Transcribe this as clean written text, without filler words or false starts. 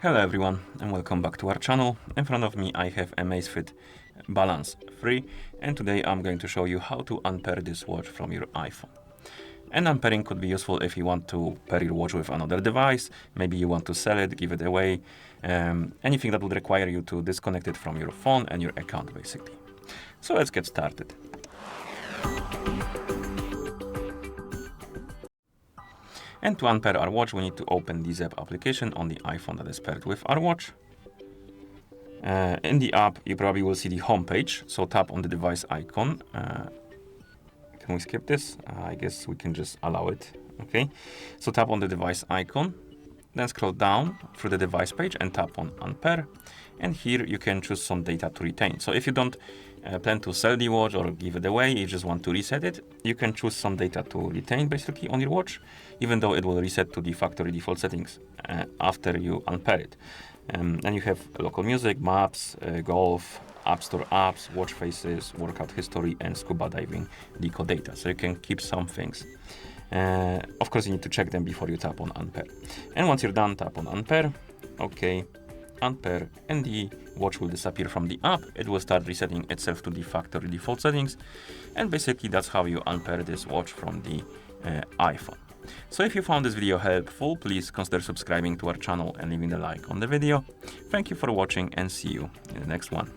Hello everyone and welcome back to our channel. In front of me I have AMAZFIT Balance 3 and today I'm going to show you how to unpair this watch from your iPhone. And unpairing could be useful if you want to pair your watch with another device, maybe you want to sell it, give it away, anything that would require you to disconnect it from your phone and your account basically. So let's get started. And to unpair our watch, we need to open the Zepp application on the iPhone that is paired with our watch. In the app, you probably will see the home page, so tap on the device icon. Can we skip this? I guess we can just allow it. Okay, so tap on the device icon, then scroll down through the device page and tap on Unpair. And here you can choose some data to retain. So if you don't plan to sell the watch or give it away, you just want to reset it, you can choose some data to retain basically on your watch, even though it will reset to the factory default settings after you unpair it. And you have local music, maps, golf, App Store apps, watch faces, workout history, and scuba diving deco data. So you can keep some things. Of course, you need to check them before you tap on Unpair. And once you're done, tap on Unpair. Okay. Unpair, and the watch will disappear from the app. It will start resetting itself to the factory default settings, and basically that's how you unpair this watch from the iPhone. So if you found this video helpful, please consider subscribing to our channel and leaving a like on the video. Thank you for watching and see you in the next one.